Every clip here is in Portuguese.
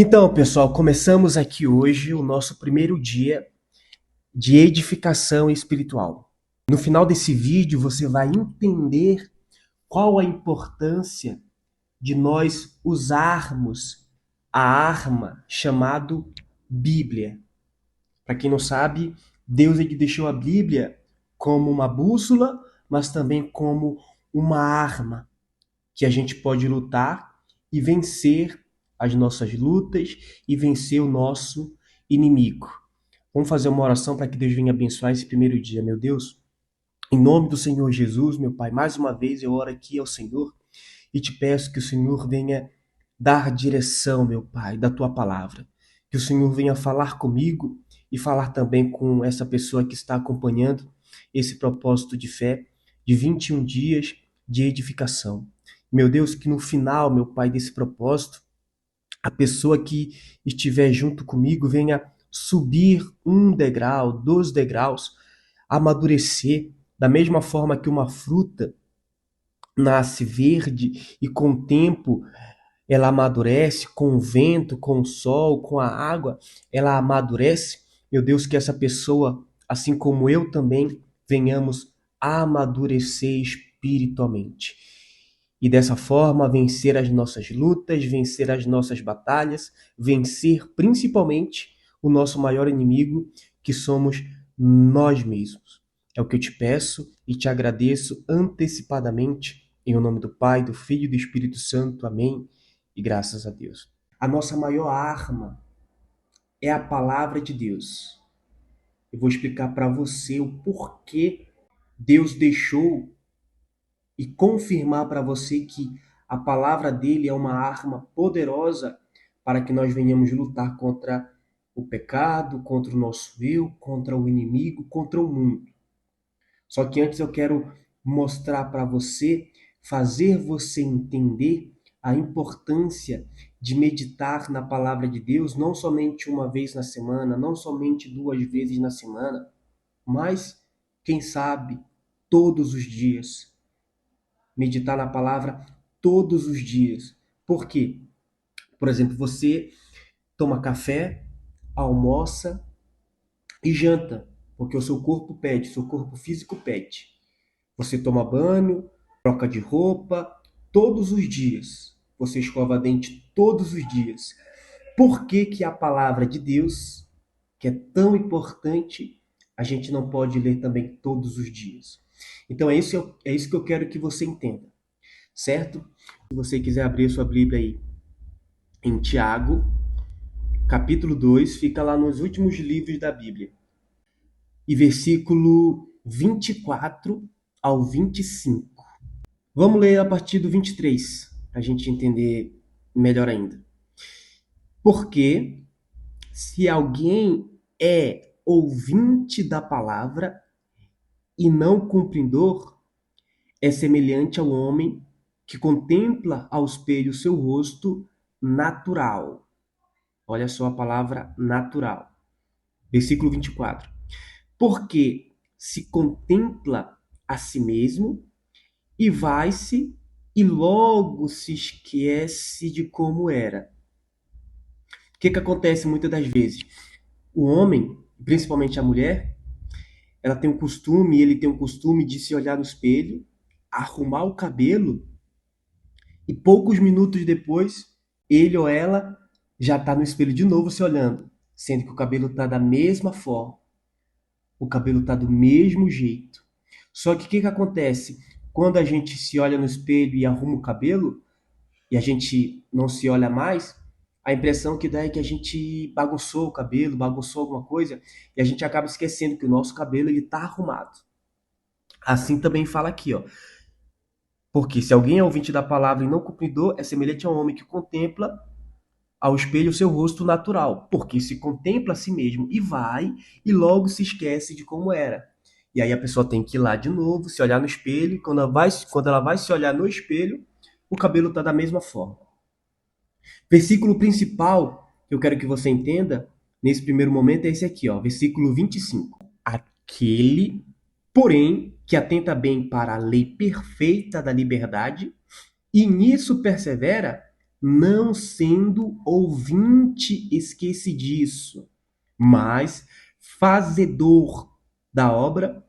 Então, pessoal, começamos aqui hoje o nosso primeiro dia de edificação espiritual. No final desse vídeo, você vai entender qual a importância de nós usarmos a arma chamado Bíblia. Para quem não sabe, Deus ele deixou a Bíblia como uma bússola, mas também como uma arma que a gente pode lutar e vencer as nossas lutas e vencer o nosso inimigo. Vamos fazer uma oração para que Deus venha abençoar esse primeiro dia, meu Deus. Em nome do Senhor Jesus, meu Pai, mais uma vez eu oro aqui ao Senhor e te peço que o Senhor venha dar direção, meu Pai, da tua palavra. Que o Senhor venha falar comigo e falar também com essa pessoa que está acompanhando esse propósito de fé de 21 dias de edificação. Meu Deus, que no final, meu Pai, desse propósito, a pessoa que estiver junto comigo venha subir um degrau, 2 degraus, amadurecer, da mesma forma que uma fruta nasce verde e com o tempo ela amadurece, com o vento, com o sol, com a água, ela amadurece. Meu Deus, que essa pessoa, assim como eu também, venhamos a amadurecer espiritualmente. E dessa forma vencer as nossas lutas, vencer as nossas batalhas, vencer principalmente o nosso maior inimigo, que somos nós mesmos. É o que eu te peço e te agradeço antecipadamente, em nome do Pai, do Filho e do Espírito Santo. Amém. E graças a Deus. A nossa maior arma é a palavra de Deus. Eu vou explicar para você o porquê Deus deixou e confirmar para você que a palavra dele é uma arma poderosa para que nós venhamos lutar contra o pecado, contra o nosso eu, contra o inimigo, contra o mundo. Só que antes eu quero mostrar para você, fazer você entender a importância de meditar na palavra de Deus, não somente uma vez na semana, não somente 2 vezes na semana, mas, quem sabe, todos os dias. Meditar na palavra todos os dias. Por quê? Por exemplo, você toma café, almoça e janta, porque o seu corpo pede, seu corpo físico pede. Você toma banho, troca de roupa todos os dias. Você escova dente todos os dias. Por que que a palavra de Deus, que é tão importante, a gente não pode ler também todos os dias? Então é isso que eu quero que você entenda, certo? Se você quiser abrir sua Bíblia aí em Tiago, capítulo 2, fica lá nos últimos livros da Bíblia. E versículo 24 ao 25. Vamos ler a partir do 23, para a gente entender melhor ainda. Porque se alguém é ouvinte da palavra e não cumpridor, é semelhante ao homem que contempla ao espelho seu rosto natural. Olha só a palavra natural. Versículo 24. Porque se contempla a si mesmo e vai-se e logo se esquece de como era. O que acontece muitas das vezes? O homem, principalmente a mulher, ele tem o costume de se olhar no espelho, arrumar o cabelo e poucos minutos depois, ele ou ela já está no espelho de novo se olhando, sendo que o cabelo está da mesma forma, o cabelo está do mesmo jeito. Só que o que acontece? Quando a gente se olha no espelho e arruma o cabelo, e a gente não se olha mais, a impressão que dá é que a gente bagunçou o cabelo, bagunçou alguma coisa, e a gente acaba esquecendo que o nosso cabelo ele está arrumado. Assim também fala aqui, ó. Porque se alguém é ouvinte da palavra e não cumpridor, é semelhante a um homem que contempla ao espelho o seu rosto natural, porque se contempla a si mesmo e vai e logo se esquece de como era. E aí a pessoa tem que ir lá de novo, se olhar no espelho, e quando ela vai se olhar no espelho, o cabelo está da mesma forma. Versículo principal que eu quero que você entenda nesse primeiro momento é esse aqui, ó, versículo 25. Aquele, porém, que atenta bem para a lei perfeita da liberdade e nisso persevera, não sendo ouvinte esquecidiço, mas fazedor da obra,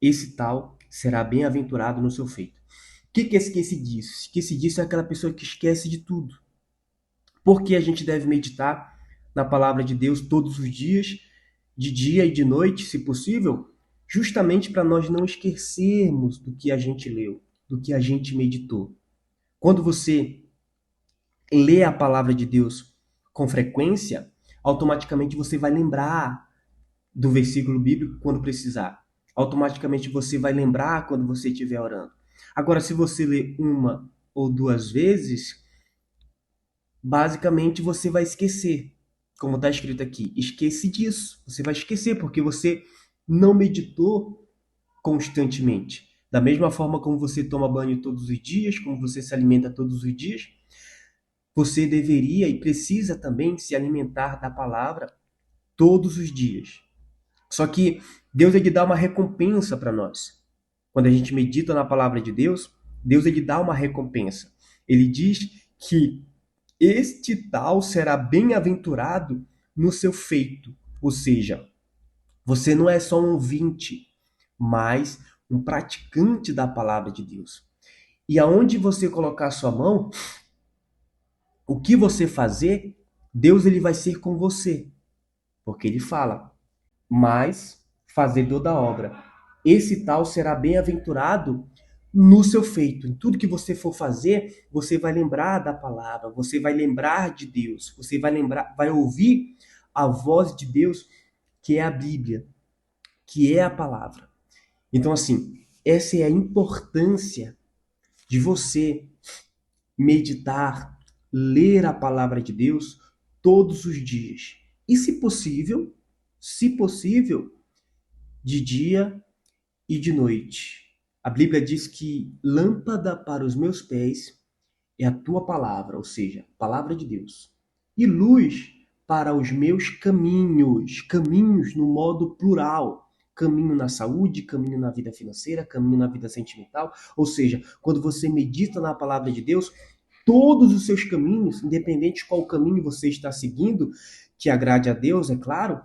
esse tal será bem-aventurado no seu feito. O que é esquecidiço? Esquecidiço é aquela pessoa que esquece de tudo. Por que a gente deve meditar na palavra de Deus todos os dias, de dia e de noite, se possível? Justamente para nós não esquecermos do que a gente leu, do que a gente meditou. Quando você lê a palavra de Deus com frequência, automaticamente você vai lembrar do versículo bíblico quando precisar. Automaticamente você vai lembrar quando você estiver orando. Agora, se você lê uma ou duas vezes, basicamente você vai esquecer. Como está escrito aqui, esquece disso. Você vai esquecer porque você não meditou constantemente. Da mesma forma como você toma banho todos os dias, como você se alimenta todos os dias, você deveria e precisa também se alimentar da palavra todos os dias. Só que Deus ele dá uma recompensa para nós. Quando a gente medita na palavra de Deus, Deus ele dá uma recompensa. Ele diz que este tal será bem-aventurado no seu feito. Ou seja, você não é só um ouvinte, mas um praticante da palavra de Deus. E aonde você colocar a sua mão, o que você fazer, Deus ele vai ser com você. Porque ele fala, mas fazedor da obra. Esse tal será bem-aventurado no seu feito. Em tudo que você for fazer, você vai lembrar da palavra, você vai lembrar de Deus, você vai lembrar, vai ouvir a voz de Deus, que é a Bíblia, que é a palavra. Então, assim, essa é a importância de você meditar, ler a palavra de Deus todos os dias. E se possível, de dia e de noite. A Bíblia diz que lâmpada para os meus pés é a tua palavra, ou seja, a palavra de Deus, e luz para os meus caminhos, caminhos no modo plural, caminho na saúde, caminho na vida financeira, caminho na vida sentimental, ou seja, quando você medita na palavra de Deus, todos os seus caminhos, independente qual caminho você está seguindo, que agrade a Deus, é claro,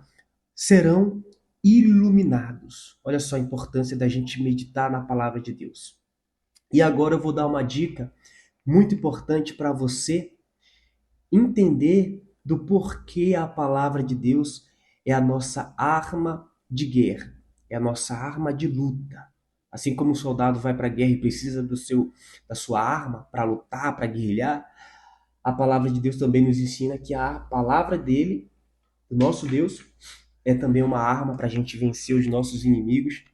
serão iluminados. Olha só a importância da gente meditar na palavra de Deus. E agora eu vou dar uma dica muito importante para você entender do porquê a palavra de Deus é a nossa arma de guerra, é a nossa arma de luta. Assim como o soldado vai para a guerra e precisa da sua arma para lutar, para guerrilhar, a palavra de Deus também nos ensina que a palavra dele, do nosso Deus, é também uma arma para a gente vencer os nossos inimigos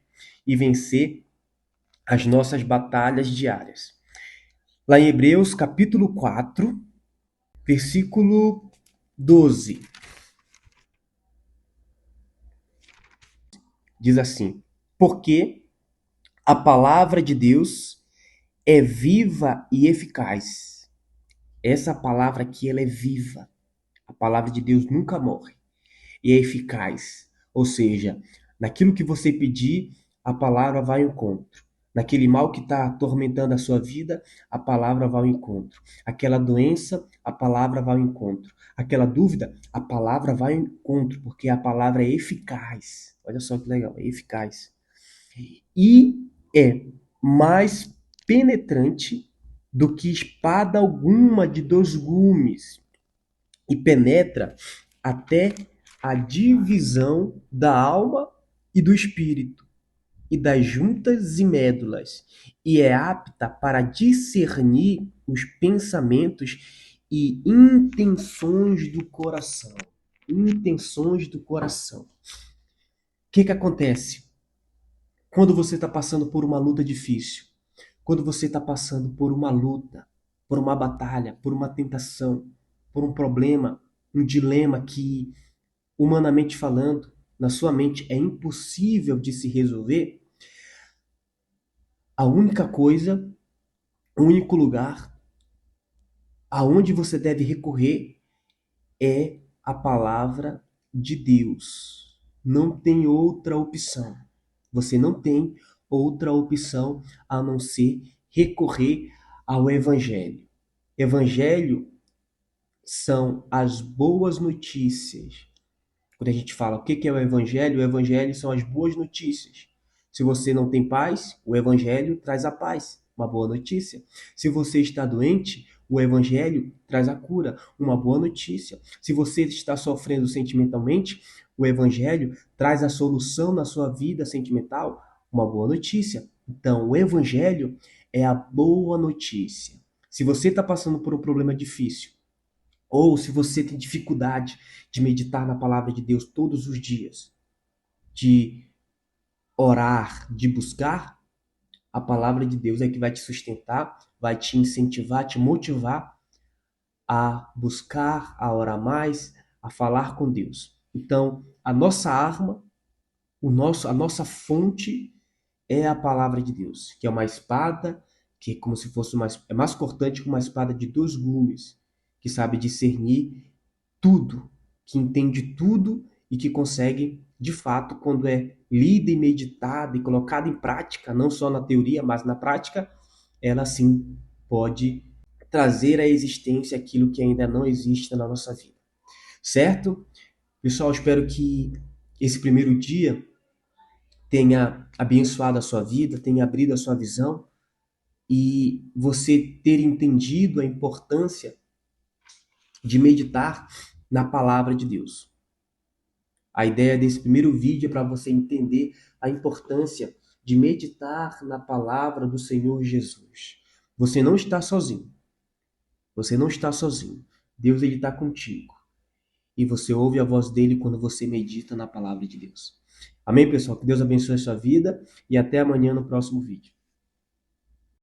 e vencer as nossas batalhas diárias. Lá em Hebreus, capítulo 4, versículo 12, diz assim: porque a palavra de Deus é viva e eficaz. Essa palavra aqui, ela é viva. A palavra de Deus nunca morre. E é eficaz. Ou seja, naquilo que você pedir, a palavra vai ao encontro. Naquele mal que está atormentando a sua vida, a palavra vai ao encontro. Aquela doença, a palavra vai ao encontro. Aquela dúvida, a palavra vai ao encontro, porque a palavra é eficaz. Olha só que legal, é eficaz. E é mais penetrante do que espada alguma de 2 gumes, e penetra até a divisão da alma e do espírito, e das juntas e médulas, e é apta para discernir os pensamentos e intenções do coração. Intenções do coração. O que acontece? Quando você está passando por uma luta difícil, quando você está passando por uma luta, por uma batalha, por uma tentação, por um problema, um dilema que, humanamente falando, na sua mente é impossível de se resolver, a única coisa, o único lugar aonde você deve recorrer é a palavra de Deus. Não tem outra opção. Você não tem outra opção a não ser recorrer ao Evangelho. Evangelho são as boas notícias. Quando a gente fala o que é o Evangelho são as boas notícias. Se você não tem paz, o Evangelho traz a paz, uma boa notícia. Se você está doente, o Evangelho traz a cura, uma boa notícia. Se você está sofrendo sentimentalmente, o Evangelho traz a solução na sua vida sentimental, uma boa notícia. Então, o Evangelho é a boa notícia. Se você está passando por um problema difícil, ou se você tem dificuldade de meditar na palavra de Deus todos os dias, de orar, de buscar, a palavra de Deus é que vai te sustentar, vai te incentivar, te motivar a buscar, a orar mais, a falar com Deus. Então, a nossa arma, a nossa fonte é a palavra de Deus, que é uma espada que é como se fosse é mais cortante que uma espada de dois gumes, que sabe discernir tudo, que entende tudo e que consegue, de fato, quando é lida e meditada e colocada em prática, não só na teoria, mas na prática, ela sim pode trazer à existência aquilo que ainda não existe na nossa vida. Certo? Pessoal, espero que esse primeiro dia tenha abençoado a sua vida, tenha abrido a sua visão e você ter entendido a importância de meditar na palavra de Deus. A ideia desse primeiro vídeo é para você entender a importância de meditar na palavra do Senhor Jesus. Você não está sozinho. Você não está sozinho. Deus ele está contigo. E você ouve a voz dele quando você medita na palavra de Deus. Amém, pessoal? Que Deus abençoe a sua vida e até amanhã no próximo vídeo.